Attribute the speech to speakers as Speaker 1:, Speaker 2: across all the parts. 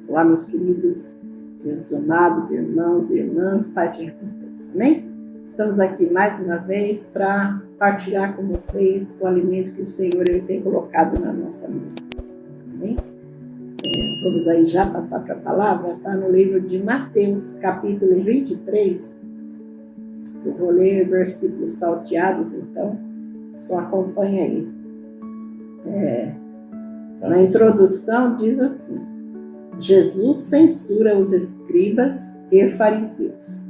Speaker 1: Olá, meus queridos, meus amados irmãos e irmãs, paz seja com todos, amém? Estamos aqui mais uma vez para partilhar com vocês o alimento que o Senhor tem colocado na nossa mesa, amém? Vamos aí já passar para a palavra, está no livro de Mateus, capítulo 23. Eu vou ler versículos salteados, então só acompanha aí. Na introdução diz assim: Jesus censura os escribas e fariseus.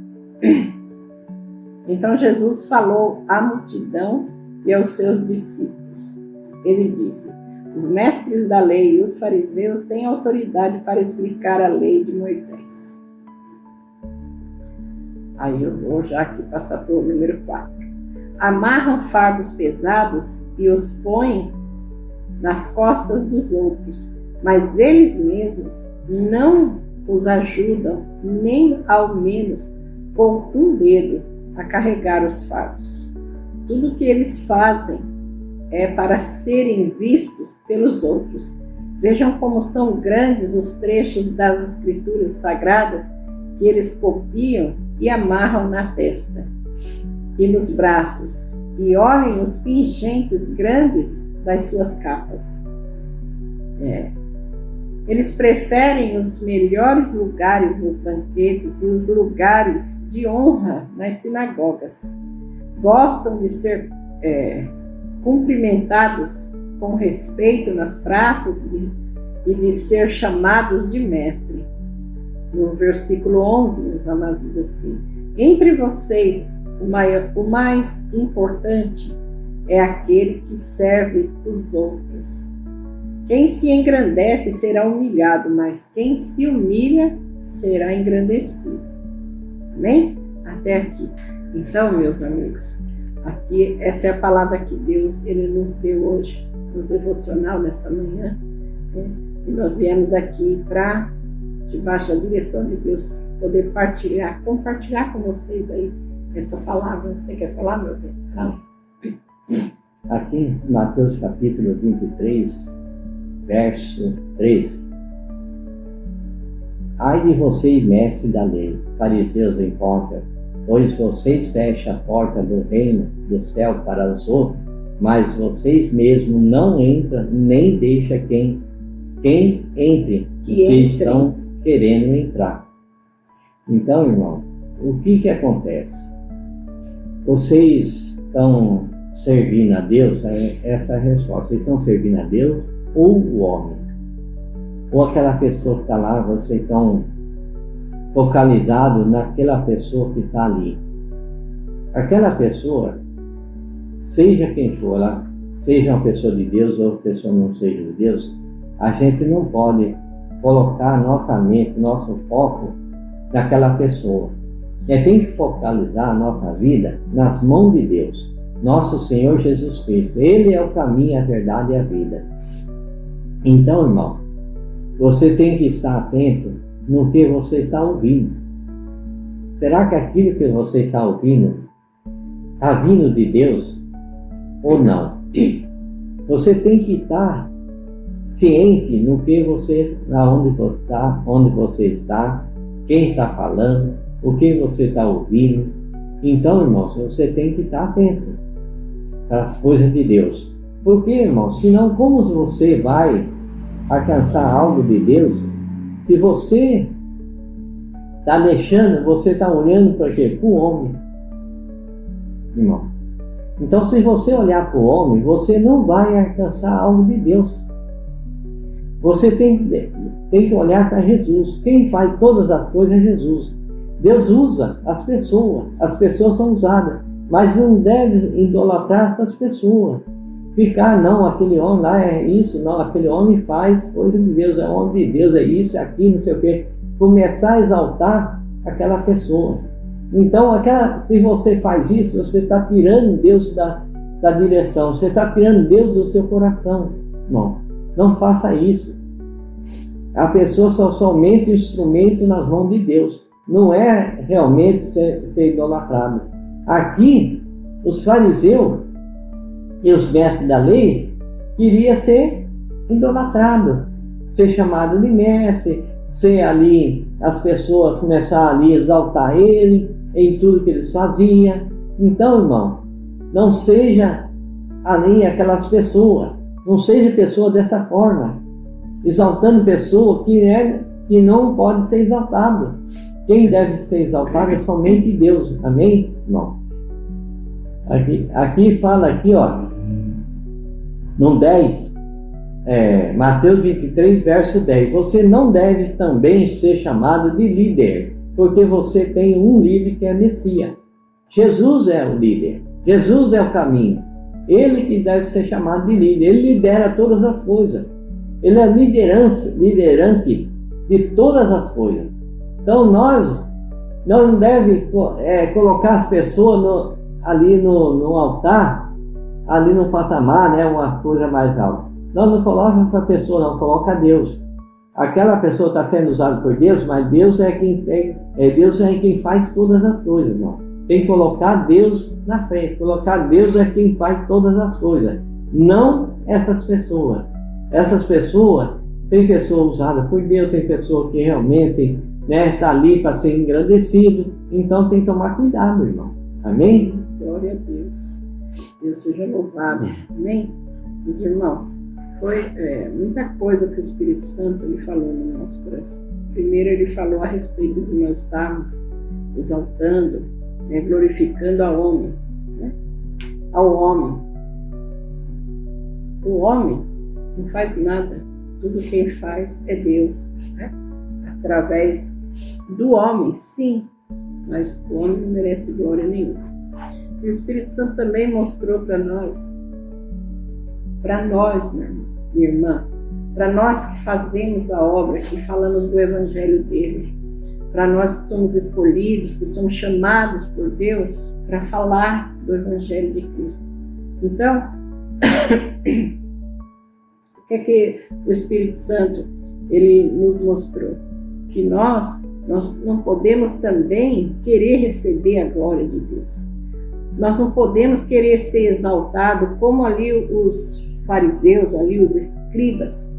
Speaker 1: Então Jesus falou à multidão e aos seus discípulos. Ele disse: os mestres da lei e os fariseus têm autoridade para explicar a lei de Moisés. Aí eu vou já aqui passar para o número 4. Amarram fardos pesados e os põem nas costas dos outros, mas eles mesmos não os ajudam, nem ao menos com um dedo, a carregar os fardos. Tudo que eles fazem é para serem vistos pelos outros. Vejam como são grandes os trechos das escrituras sagradas que eles copiam e amarram na testa e nos braços, e olhem os pingentes grandes das suas capas. Eles preferem os melhores lugares nos banquetes e os lugares de honra nas sinagogas. Gostam de ser cumprimentados com respeito nas praças e de ser chamados de mestre. No versículo 11, meus amados, diz assim: entre vocês, o mais importante é aquele que serve os outros. Quem se engrandece será humilhado, mas quem se humilha será engrandecido. Amém? Até aqui. Então, meus amigos, aqui essa é a palavra que Deus ele nos deu hoje no devocional nessa manhã. E nós viemos aqui para, debaixo da direção de Deus, poder compartilhar com vocês aí essa palavra. Você quer falar, meu bem? Fala.
Speaker 2: Aqui em Mateus capítulo 23, verso 13. Ai de vocês, mestres da lei, fariseus em porta, pois vocês fecham a porta do reino do céu para os outros, mas vocês mesmos não entram, nem deixam quem entre, que estão querendo entrar. Então, irmão, o que acontece? Vocês estão servindo a Deus? Essa é a resposta. Vocês estão servindo a Deus ou o homem? Ou aquela pessoa que está lá, vocês estão focalizados naquela pessoa que está ali? Aquela pessoa, seja quem for lá, seja uma pessoa de Deus ou uma pessoa não seja de Deus, a gente não pode colocar nossa mente, nosso foco naquela pessoa. Tem que focalizar a nossa vida nas mãos de Deus, nosso Senhor Jesus Cristo. Ele é o caminho, a verdade e a vida. Então, irmão, você tem que estar atento no que você está ouvindo. Será que aquilo que você está ouvindo está vindo de Deus ou não? Você tem que estar ciente no que onde você está, quem está falando, o que você está ouvindo. Então, irmãos, você tem que estar atento às coisas de Deus. Porque, irmãos, senão como você vai alcançar algo de Deus se você está deixando, você está olhando para quê? Para o homem, irmão. Então, se você olhar para o homem, você não vai alcançar algo de Deus. Você tem que olhar para Jesus. Quem faz todas as coisas é Jesus. Deus usa as pessoas são usadas, mas não deve idolatrar essas pessoas. Ficar, não, aquele homem lá é isso, não, aquele homem faz coisa de Deus, é homem de Deus, é isso, é aquilo, não sei o quê. Começar a exaltar aquela pessoa. Então, se você faz isso, você está tirando Deus da direção, você está tirando Deus do seu coração. Não faça isso. A pessoa são somente um instrumento nas mãos de Deus. Não é realmente ser idolatrado. Aqui, os fariseus e os mestres da lei queriam ser idolatrados. ser chamado de mestre, ser ali, as pessoas começar ali a exaltar ele em tudo que eles faziam. Então, irmão, não seja ali aquelas pessoas, não seja pessoa dessa forma, exaltando pessoa que não pode ser exaltado. Quem deve ser exaltado é somente Deus. Amém, irmão? Aqui fala aqui, ó, no 10, Mateus 23, verso 10. Você não deve também ser chamado de líder, porque você tem um líder que é Messias. Jesus é o líder. Jesus é o caminho. Ele que deve ser chamado de líder. Ele lidera todas as coisas. Ele é liderante de todas as coisas. Então nós não devemos colocar as pessoas ali no altar, ali no patamar, né, uma coisa mais alta. Nós não colocamos essa pessoa, não, coloca Deus. Aquela pessoa está sendo usada por Deus, mas Deus é quem faz todas as coisas, irmão. Tem que colocar Deus na frente. Colocar Deus é quem faz todas as coisas, não essas pessoas. Essas pessoas, tem pessoa usada por Deus, tem pessoa que realmente está ali para ser engrandecido. Então tem que tomar cuidado, irmão. Amém?
Speaker 1: Glória a Deus. Deus seja louvado. Amém? Meus irmãos, foi muita coisa que o Espírito Santo ele falou no nosso coração. Primeiro ele falou a respeito de nós estarmos exaltando, glorificando ao homem. Ao homem. O homem não faz nada. Tudo quem faz é Deus. Através do homem, sim. Mas o homem não merece glória nenhuma. E o Espírito Santo também mostrou para nós, minha irmã, para nós que fazemos a obra, que falamos do Evangelho dele, para nós que somos escolhidos, que somos chamados por Deus para falar do Evangelho de Cristo. Então, o que é que o Espírito Santo ele nos mostrou? Que nós não podemos também querer receber a glória de Deus. Nós não podemos querer ser exaltado como ali os fariseus, ali os escribas,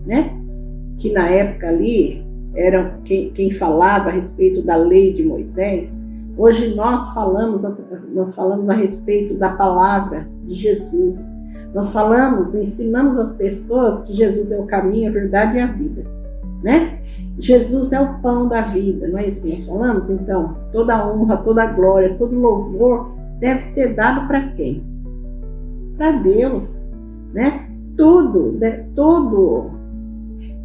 Speaker 1: que na época ali eram quem falava a respeito da lei de Moisés. Hoje nós falamos a respeito da palavra de Jesus. Nós ensinamos as pessoas que Jesus é o caminho, a verdade e a vida. Jesus é o pão da vida, não é isso que nós falamos? Então, toda honra, toda glória, todo louvor deve ser dado para quem? Para Deus, Tudo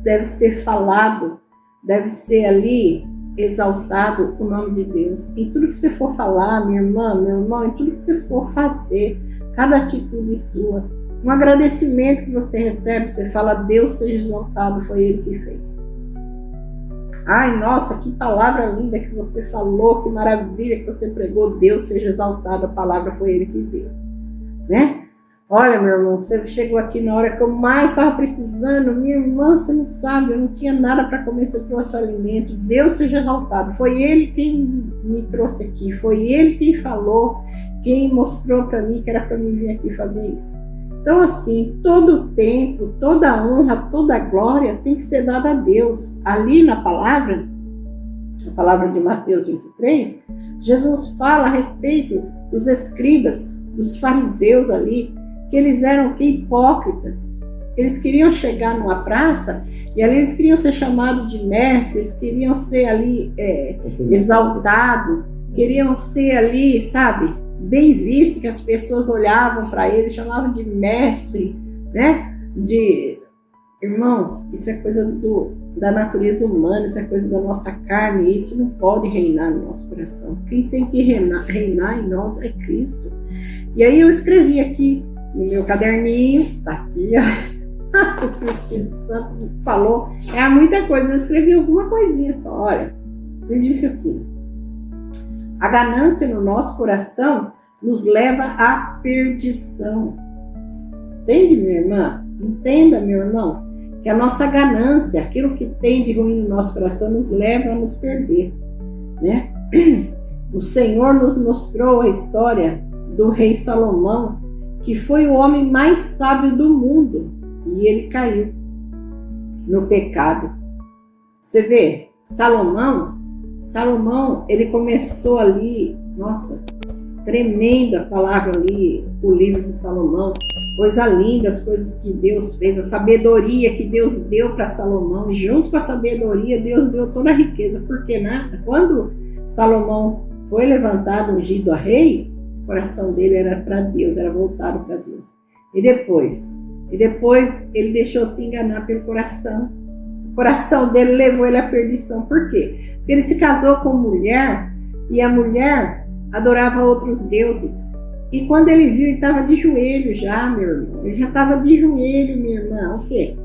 Speaker 1: deve ser falado, deve ser ali exaltado o nome de Deus. Em tudo que você for falar, minha irmã, meu irmão, em tudo que você for fazer, cada atitude sua, um agradecimento que você recebe, você fala, Deus seja exaltado, foi Ele que fez. Ai, nossa, que palavra linda que você falou, que maravilha que você pregou, Deus seja exaltado, a palavra foi Ele que deu, Olha, meu irmão, você chegou aqui na hora que eu mais estava precisando, minha irmã, você não sabe, eu não tinha nada para comer, você trouxe o alimento, Deus seja exaltado, foi Ele quem me trouxe aqui, foi Ele quem falou, quem mostrou para mim que era para mim vir aqui fazer isso. Então, assim, todo o tempo, toda a honra, toda a glória tem que ser dada a Deus. Ali na palavra de Mateus 23, Jesus fala a respeito dos escribas, dos fariseus ali, que eles eram hipócritas. Eles queriam chegar numa praça e ali eles queriam ser chamados de mestres, queriam ser ali exaltados, queriam ser ali, bem visto, que as pessoas olhavam para ele, chamavam de mestre, Irmãos, isso é coisa da natureza humana, isso é coisa da nossa carne, e isso não pode reinar no nosso coração. Quem tem que reinar em nós é Cristo. E aí eu escrevi aqui no meu caderninho, tá aqui, ó, o que o Espírito Santo falou, muita coisa, eu escrevi alguma coisinha só, olha. Ele disse assim: a ganância no nosso coração nos leva à perdição. Entende, minha irmã? Entenda, meu irmão, que a nossa ganância, aquilo que tem de ruim no nosso coração, nos leva a nos perder, O Senhor nos mostrou a história do rei Salomão, que foi o homem mais sábio do mundo, e ele caiu. no pecado. Você vê, Salomão, ele começou ali, nossa, tremenda a palavra ali, o livro de Salomão, coisa linda, as coisas que Deus fez, a sabedoria que Deus deu para Salomão, e junto com a sabedoria, Deus deu toda a riqueza, porque quando Salomão foi levantado, ungido a rei, o coração dele era para Deus, era voltado para Deus. E depois ele deixou se enganar pelo coração. O coração dele levou ele à perdição. Por quê? Porque ele se casou com mulher e a mulher adorava outros deuses. E quando ele viu, ele estava de joelho já, meu irmão. Ele já estava de joelho, minha irmã. O quê?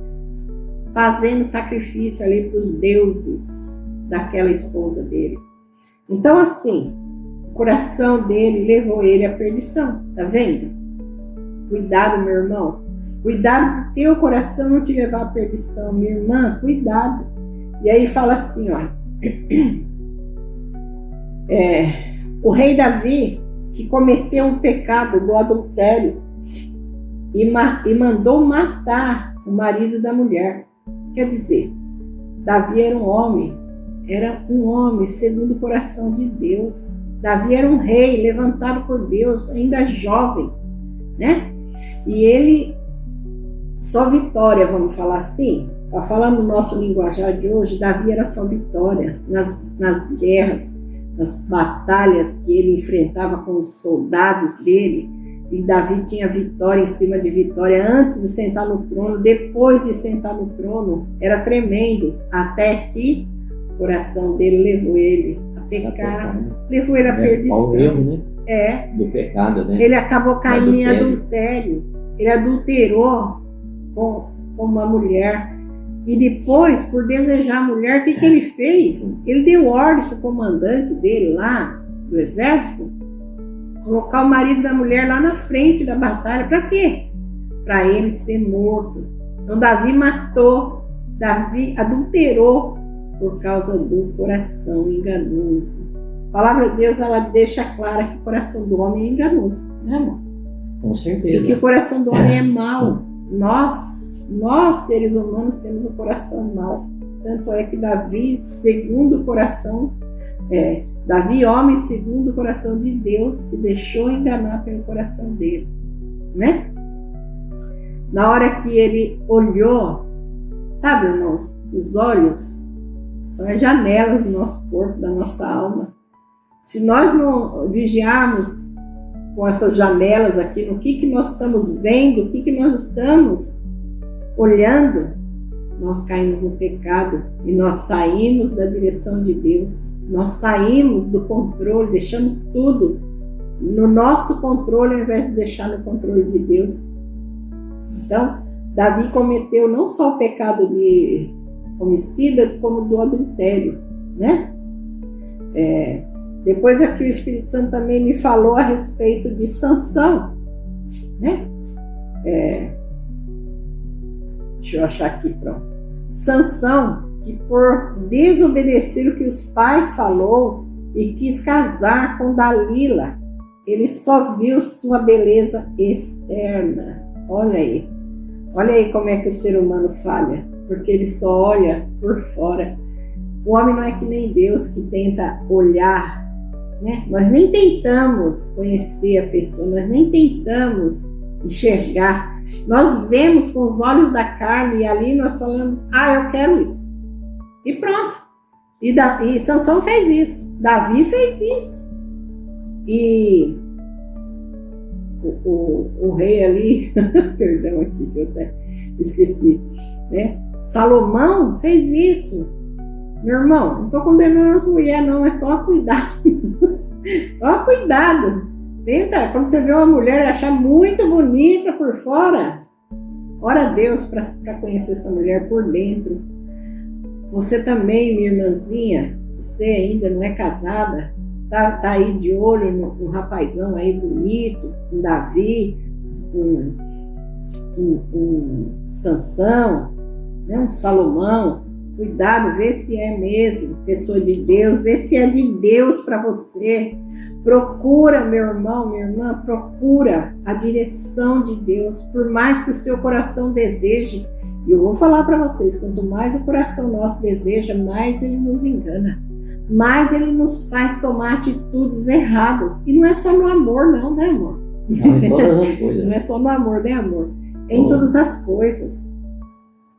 Speaker 1: Fazendo sacrifício ali para os deuses daquela esposa dele. Então, assim, o coração dele levou ele à perdição. Tá vendo? Cuidado, meu irmão. Cuidado do teu coração não te levar à perdição. Minha irmã, cuidado. E aí fala assim, ó. O rei Davi, que cometeu um pecado do adultério e mandou matar o marido da mulher. Quer dizer, Davi era um homem segundo o coração de Deus. Davi era um rei levantado por Deus, ainda jovem, né? E ele, só vitória, vamos falar assim, para falar no nosso linguajar de hoje, Davi era só vitória nas guerras, nas batalhas que ele enfrentava com os soldados dele, e Davi tinha vitória em cima de vitória antes de sentar no trono, depois de sentar no trono, era tremendo, até que o coração dele levou ele a pecar, levou ele à perdição.
Speaker 2: O erro, né? Do pecado, né?
Speaker 1: Ele acabou caindo em adultério, ele adulterou com uma mulher. E depois, por desejar a mulher, o que ele fez? Ele deu ordem para o comandante dele lá, do exército, colocar o marido da mulher lá na frente da batalha. Para quê? Para ele ser morto. Então Davi matou, Davi adulterou por causa do coração enganoso. A palavra de Deus, ela deixa clara que o coração do homem é enganoso, né, irmão?
Speaker 2: Com certeza.
Speaker 1: E que o coração do homem é mau. Nós, seres humanos, temos o coração mau. Tanto é que Davi, segundo o coração, Davi, homem, segundo o coração de Deus, se deixou enganar pelo coração dele, né? Na hora que ele olhou, sabe, irmãos, os olhos são as janelas do nosso corpo, da nossa alma. Se nós não vigiarmos com essas janelas aqui, no que nós estamos vendo, o que nós estamos olhando, nós caímos no pecado e nós saímos da direção de Deus. Nós saímos do controle, deixamos tudo no nosso controle ao invés de deixar no controle de Deus. Então, Davi cometeu não só o pecado de homicida, como do adultério, né? Depois aqui o Espírito Santo também me falou a respeito de Sansão, né? Deixa eu achar aqui, pronto. Sansão, que por desobedecer o que os pais falou e quis casar com Dalila, ele só viu sua beleza externa. Olha aí como é que o ser humano falha, porque ele só olha por fora. O homem não é que nem Deus, que tenta olhar, né? Nós nem tentamos conhecer a pessoa, nós nem tentamos enxergar. Nós vemos com os olhos da carne e ali nós falamos, eu quero isso. E pronto. E Sansão fez isso. Davi fez isso. E o rei ali, perdão aqui que eu até esqueci, né? Salomão fez isso. Meu irmão, não estou condenando as mulheres não, mas toma cuidado. Toma cuidado. Tenta, quando você vê uma mulher e achar muito bonita por fora, ora a Deus para conhecer essa mulher por dentro. Você também, minha irmãzinha, você ainda não é casada, tá aí de olho no rapazão aí bonito, um Davi, um Sansão, né, um Salomão. Cuidado, vê se é mesmo pessoa de Deus, vê se é de Deus para você. Procura, meu irmão, minha irmã, procura a direção de Deus. Por mais que o seu coração deseje E eu vou falar para vocês, quanto mais o coração nosso deseja, mais ele nos engana. Mais ele nos faz tomar atitudes erradas. E não é só no amor, não, né, amor?
Speaker 2: Não, em todas as coisas.
Speaker 1: Não é só no amor, né, amor? É em todas as coisas.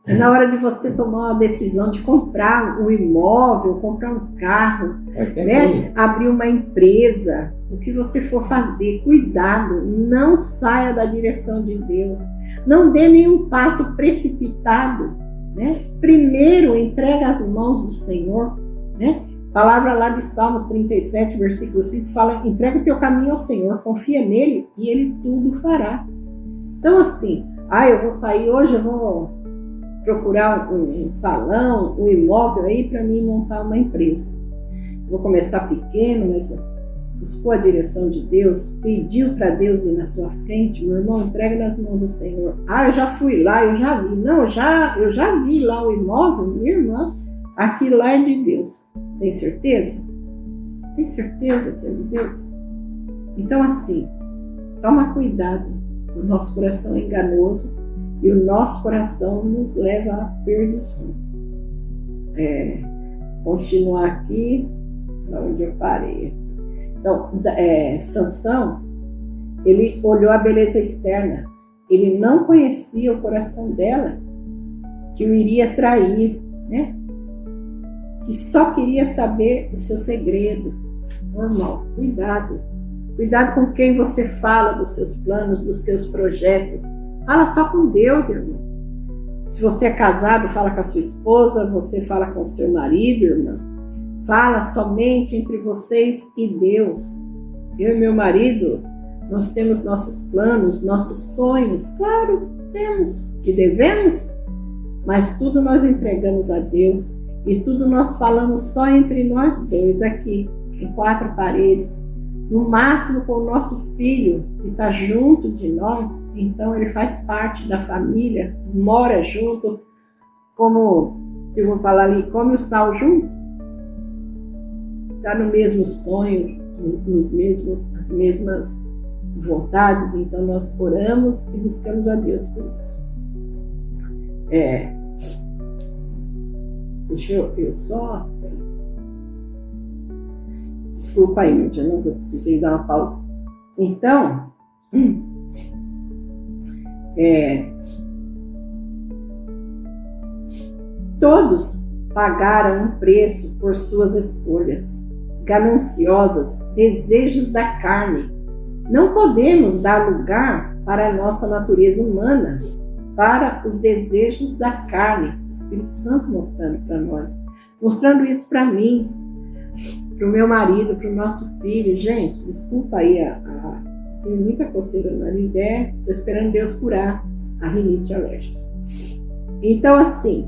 Speaker 1: É na hora de você tomar uma decisão de comprar um imóvel, comprar um carro, né? Abrir uma empresa, o que você for fazer, cuidado, não saia da direção de Deus. Não dê nenhum passo precipitado, né? Primeiro, entrega as mãos do Senhor, né? Palavra lá de Salmos 37, versículo 5, fala: entrega o teu caminho ao Senhor, confia nele e ele tudo fará. Então assim, eu vou sair hoje, eu vou procurar um salão, um imóvel aí para mim montar uma empresa. Vou começar pequeno, mas buscou a direção de Deus, pediu para Deus ir na sua frente, meu irmão, entrega nas mãos do Senhor. Eu já fui lá, eu já vi. Não, eu já vi lá o imóvel, minha irmã, aquilo lá é de Deus. Tem certeza? Tem certeza que é de Deus? Então assim, toma cuidado, o nosso coração é enganoso e o nosso coração nos leva à perdição. Continuar aqui, onde eu parei. Então, Sansão, ele olhou a beleza externa, ele não conhecia o coração dela, que o iria trair, né? Que só queria saber o seu segredo. Normal, cuidado. Cuidado com quem você fala dos seus planos, dos seus projetos. Fala só com Deus, irmão. Se você é casado, fala com a sua esposa, você fala com o seu marido, irmã. Fala somente entre vocês e Deus. Eu e meu marido, nós temos nossos planos, nossos sonhos. Claro, temos e devemos, mas tudo nós entregamos a Deus e tudo nós falamos só entre nós dois aqui, em 4 paredes. No máximo com o nosso filho, que está junto de nós, então ele faz parte da família, mora junto, como eu vou falar ali, come o sal junto, está no mesmo sonho, as mesmas vontades, então nós oramos e buscamos a Deus por isso. Deixa eu só... Desculpa aí, meus irmãos, eu precisei dar uma pausa. Então, todos pagaram um preço por suas escolhas, gananciosas, desejos da carne. Não podemos dar lugar para a nossa natureza humana, para os desejos da carne. O Espírito Santo mostrando para nós, mostrando isso para mim, para o meu marido, para o nosso filho. Gente, desculpa aí, tenho muita coceira no nariz, estou esperando Deus curar a rinite alérgica. Então assim,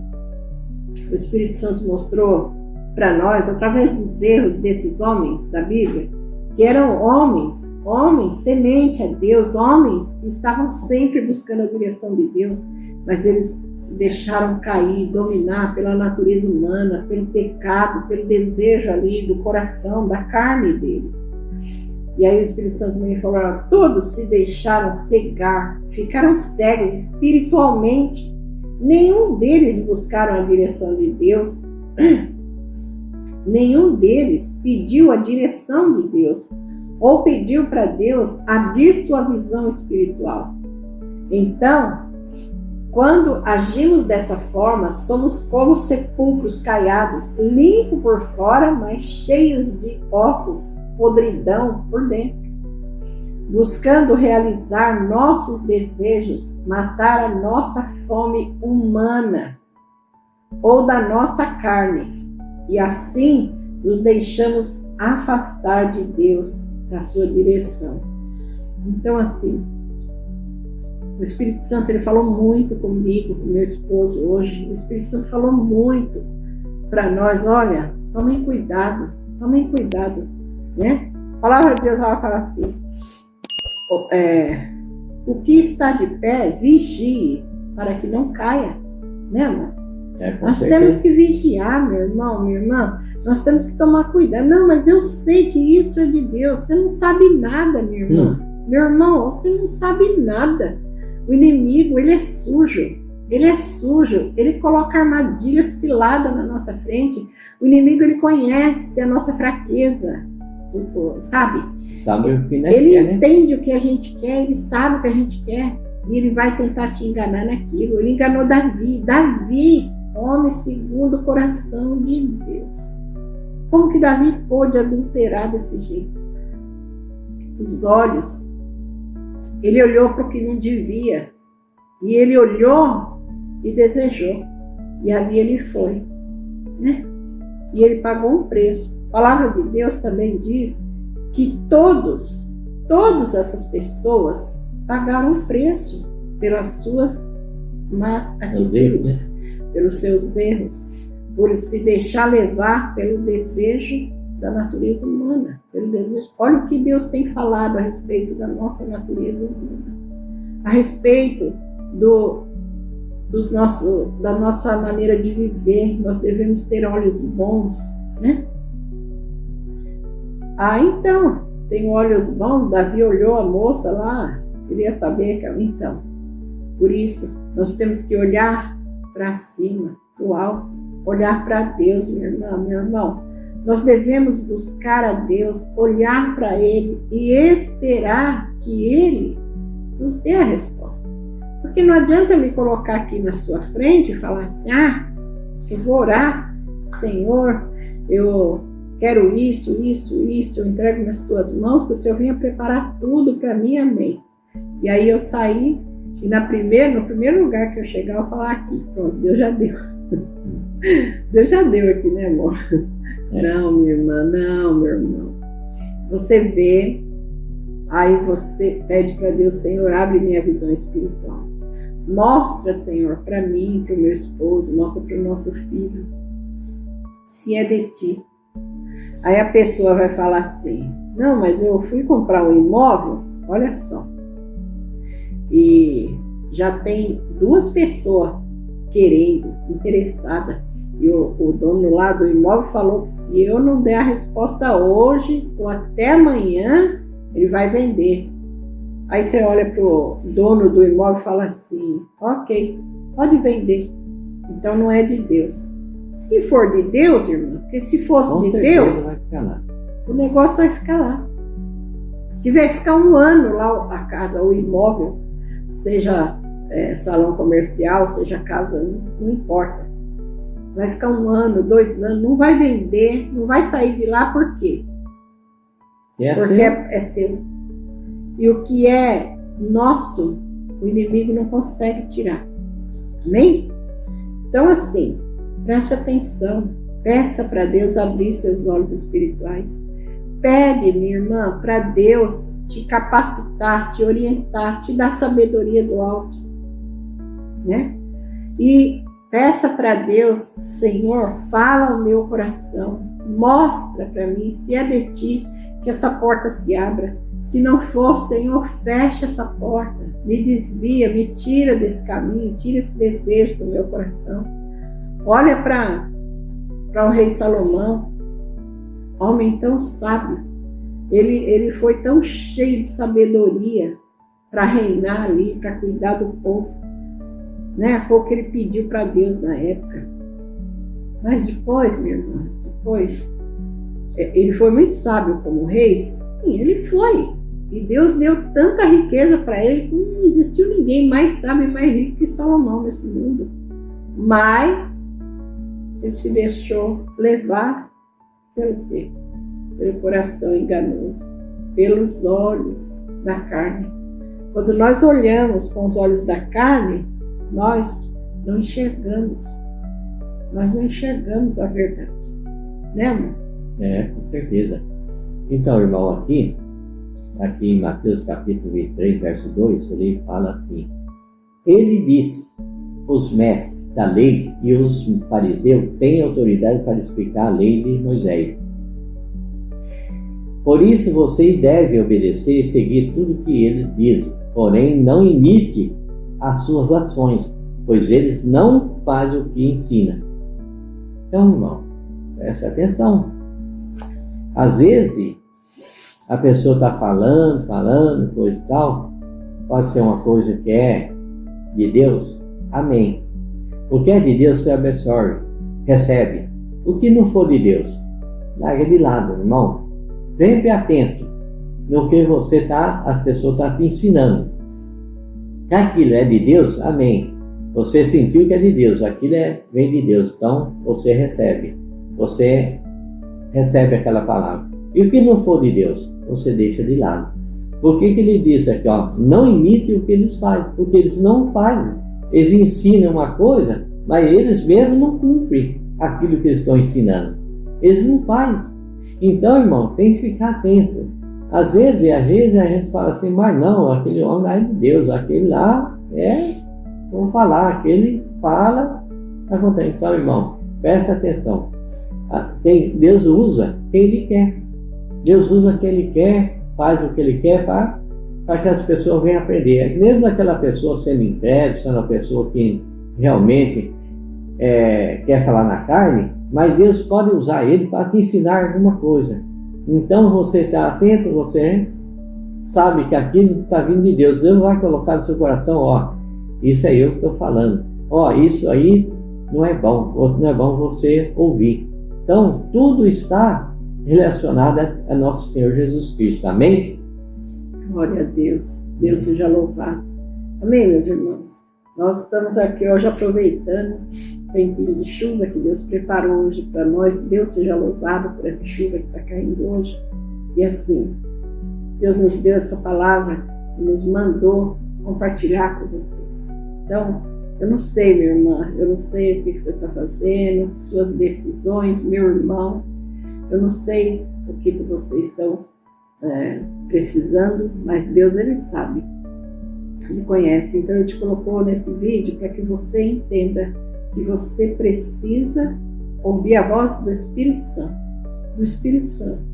Speaker 1: o Espírito Santo mostrou para nós, através dos erros desses homens da Bíblia, que eram homens tementes a Deus, homens que estavam sempre buscando a direção de Deus, mas eles se deixaram cair, dominar pela natureza humana, pelo pecado, pelo desejo ali do coração, da carne deles. E aí o Espírito Santo me falou, todos se deixaram cegar, ficaram cegos espiritualmente. Nenhum deles buscaram a direção de Deus. Nenhum deles pediu a direção de Deus ou pediu para Deus abrir sua visão espiritual. Então, quando agimos dessa forma, somos como sepulcros caiados, limpos por fora, mas cheios de ossos, podridão por dentro, buscando realizar nossos desejos, matar a nossa fome humana ou da nossa carne, e assim nos deixamos afastar de Deus, da sua direção. Então assim, o Espírito Santo, ele falou muito comigo, com meu esposo hoje. O Espírito Santo falou muito para nós, olha, tomem cuidado, né? A palavra de Deus vai falar assim, o que está de pé, vigie, para que não caia, né, amor? Nós temos que vigiar, meu irmão, minha irmã, nós temos que tomar cuidado. Não, mas eu sei que isso é de Deus, você não sabe nada, minha irmã. Meu irmão, você não sabe nada. O inimigo, ele é sujo, ele é sujo, ele coloca armadilha cilada na nossa frente. O inimigo, ele conhece a nossa fraqueza, sabe?
Speaker 2: Sabe o que nós
Speaker 1: Ele
Speaker 2: quer, né?
Speaker 1: entende o que a gente quer, ele sabe o que a gente quer, e ele vai tentar te enganar naquilo. Ele enganou Davi, homem segundo o coração de Deus. Como que Davi pôde adulterar desse jeito? Os olhos, ele olhou para o que não devia, e ele olhou e desejou, e ali ele foi, né? E ele pagou um preço. A palavra de Deus também diz que todas essas pessoas pagaram um preço pelas suas más atitudes, pelos seus erros, por se deixar levar pelo desejo da natureza humana, pelo desejo. Olha o que Deus tem falado a respeito da nossa natureza humana, a respeito da nossa maneira de viver. Nós devemos ter olhos bons, né? Então, tem olhos bons. Davi olhou a moça lá, queria saber que então. Por isso, nós temos que olhar para cima, para o alto, olhar para Deus, minha irmã, meu irmão. Nós devemos buscar a Deus, olhar para Ele e esperar que Ele nos dê a resposta. Porque não adianta me colocar aqui na sua frente e falar assim, eu vou orar, Senhor, eu quero isso, eu entrego nas tuas mãos, que o Senhor venha preparar tudo para mim, amém. E aí eu saí, e no primeiro lugar que eu chegar, eu falar aqui, pronto, Deus já deu. Deus já deu aqui, né, amor? Não, minha irmã, não, meu irmão. Você vê, aí você pede para Deus, Senhor, abre minha visão espiritual. Mostra, Senhor, para mim, para o meu esposo, mostra para o nosso filho, se é de ti. Aí a pessoa vai falar assim, não, mas eu fui comprar um imóvel, olha só, e já tem 2 pessoas querendo, interessadas, e o dono lá do imóvel falou que se eu não der a resposta hoje ou até amanhã, ele vai vender. Aí você olha para o dono do imóvel e fala assim, ok, pode vender. Então não é de Deus. Se for de Deus, irmã, porque se fosse de Deus,
Speaker 2: vai ficar lá.
Speaker 1: O negócio vai ficar lá. Se tiver que ficar 1 ano lá a casa, o imóvel, seja salão comercial, seja casa, não importa. Vai ficar 1 ano, 2 anos, não vai vender, não vai sair de lá, por quê? Porque é seu. E o que é nosso, o inimigo não consegue tirar. Amém? Então, assim, preste atenção, peça para Deus abrir seus olhos espirituais. Pede, minha irmã, para Deus te capacitar, te orientar, te dar sabedoria do alto, né? E peça para Deus, Senhor, fala o meu coração, mostra para mim se é de ti que essa porta se abra. Se não for, Senhor, fecha essa porta, me desvia, me tira desse caminho, tira esse desejo do meu coração. Olha para o rei Salomão, homem tão sábio, ele foi tão cheio de sabedoria para reinar ali, para cuidar do povo, né? Foi o que ele pediu para Deus na época. Mas depois, minha irmã, ele foi muito sábio como rei. Sim, ele foi. E Deus deu tanta riqueza para ele que não existiu ninguém mais sábio e mais rico que Salomão nesse mundo. Mas ele se deixou levar pelo quê? Pelo coração enganoso, pelos olhos da carne. Quando nós olhamos com os olhos da carne, nós não enxergamos. Nós não enxergamos a verdade. Né, amor?
Speaker 2: Com certeza. Então, irmão, aqui em Mateus capítulo 23, verso 2, ele fala assim: ele disse, os mestres da lei e os fariseus têm autoridade para explicar a lei de Moisés. Por isso vocês devem obedecer e seguir tudo o que eles dizem, porém não imite as suas ações, pois eles não fazem o que ensinam. Então, irmão, preste atenção. Às vezes, a pessoa está falando, coisa e tal, pode ser uma coisa que é de Deus, amém. O que é de Deus, você absorve, recebe. O que não for de Deus, larga de lado, irmão. Sempre atento no que as pessoas estão te ensinando. Se aquilo é de Deus, amém. Você sentiu que é de Deus, aquilo vem de Deus, então você recebe. Você recebe aquela palavra. E o que não for de Deus, você deixa de lado. Por que ele diz aqui, não imite o que eles fazem? Porque eles não fazem. Eles ensinam uma coisa, mas eles mesmos não cumprem aquilo que eles estão ensinando. Eles não fazem. Então, irmão, tem que ficar atento. Às vezes a gente fala assim, mas não, aquele homem lá é de Deus, aquele lá vamos falar, aquele fala, acontece. Então, irmão, presta atenção. Deus usa quem Ele quer. Deus usa quem Ele quer, faz o que Ele quer para que as pessoas venham aprender. Mesmo aquela pessoa sendo incrédula, sendo uma pessoa que realmente quer falar na carne, mas Deus pode usar ele para te ensinar alguma coisa. Então você está atento, você sabe que aquilo está vindo de Deus. Deus vai colocar no seu coração, isso é eu que estou falando. Isso aí não é bom você ouvir. Então tudo está relacionado a nosso Senhor Jesus Cristo. Amém?
Speaker 1: Glória a Deus. Deus seja louvado. Amém, meus irmãos? Nós estamos aqui hoje aproveitando o tempinho de chuva que Deus preparou hoje para nós. Deus seja louvado por essa chuva que está caindo hoje. E assim, Deus nos deu essa palavra e nos mandou compartilhar com vocês. Então, eu não sei, minha irmã, eu não sei o que você está fazendo, suas decisões, meu irmão, eu não sei o que vocês estão precisando, mas Deus, Ele sabe. Ele conhece. Então Ele te colocou nesse vídeo para que você entenda que você precisa ouvir a voz do Espírito Santo. Do Espírito Santo.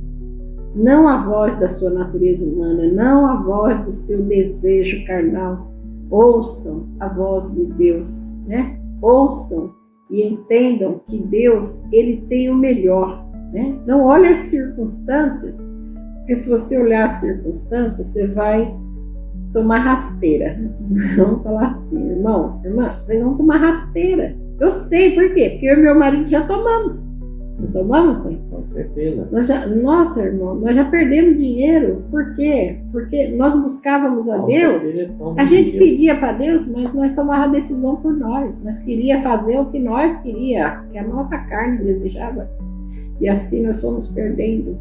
Speaker 1: Não a voz da sua natureza humana, não a voz do seu desejo carnal. Ouçam a voz de Deus, né? Ouçam e entendam que Deus, Ele tem o melhor, né? Não olhe as circunstâncias, porque se você olhar as circunstâncias, você vai tomar rasteira. Vamos falar assim, irmão, irmã, vocês vão tomar rasteira. Eu sei por quê, porque eu e meu marido já tomamos. Não tomamos, pai?
Speaker 2: Com certeza.
Speaker 1: Nossa, irmão, nós já perdemos dinheiro. Por quê? Porque nós buscávamos a Deus, a gente pedia para Deus, mas nós tomávamos a decisão por nós. Nós queríamos fazer o que nós queríamos, que a nossa carne desejava. E assim nós fomos perdendo.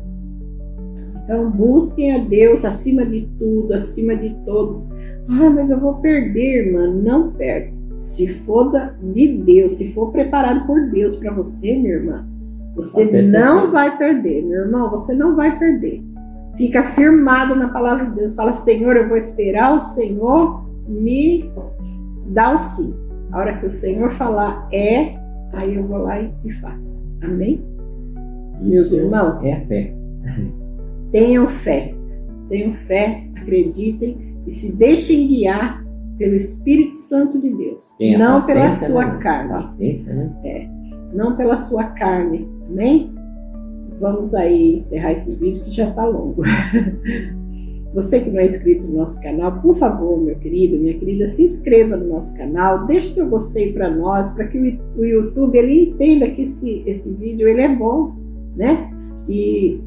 Speaker 1: Então busquem a Deus acima de tudo, acima de todos. Mas eu vou perder, irmã. Não perde. Se for de Deus, se for preparado por Deus para você, minha irmã, você não vai perder, meu irmão, você não vai perder. Fica firmado na palavra de Deus. Fala, Senhor, eu vou esperar o Senhor me dar o sim. A hora que o Senhor falar aí eu vou lá e faço. Amém? Meus irmãos,
Speaker 2: é fé.
Speaker 1: Tenham fé, acreditem e se deixem guiar pelo Espírito Santo de Deus, não pela sua carne.
Speaker 2: Paciência, né?
Speaker 1: Não pela sua carne, amém? Vamos aí encerrar esse vídeo que já está longo. Você que não é inscrito no nosso canal, por favor, meu querido, minha querida, se inscreva no nosso canal, deixe seu gostei para nós, para que o YouTube ele entenda que esse vídeo ele é bom, né? E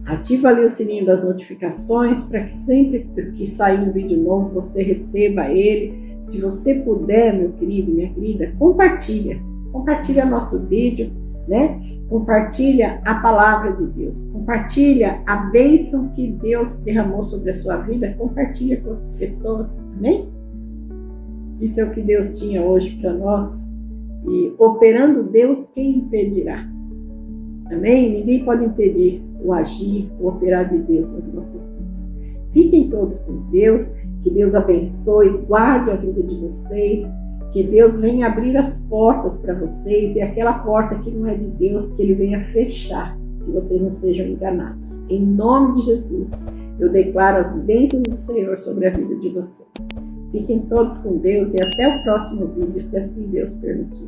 Speaker 1: ativa ali o sininho das notificações para que sempre que sair um vídeo novo você receba ele. Se você puder, meu querido, minha querida, compartilha nosso vídeo, né? Compartilha a palavra de Deus, compartilha a bênção que Deus derramou sobre a sua vida, compartilha com outras pessoas, amém? Isso é o que Deus tinha hoje para nós, e operando Deus, quem impedirá? Amém? Ninguém pode impedir o agir, o operar de Deus nas nossas vidas. Fiquem todos com Deus, que Deus abençoe, guarde a vida de vocês, que Deus venha abrir as portas para vocês e aquela porta que não é de Deus, que Ele venha fechar, que vocês não sejam enganados. Em nome de Jesus, eu declaro as bênçãos do Senhor sobre a vida de vocês. Fiquem todos com Deus e até o próximo vídeo, se assim Deus permitir.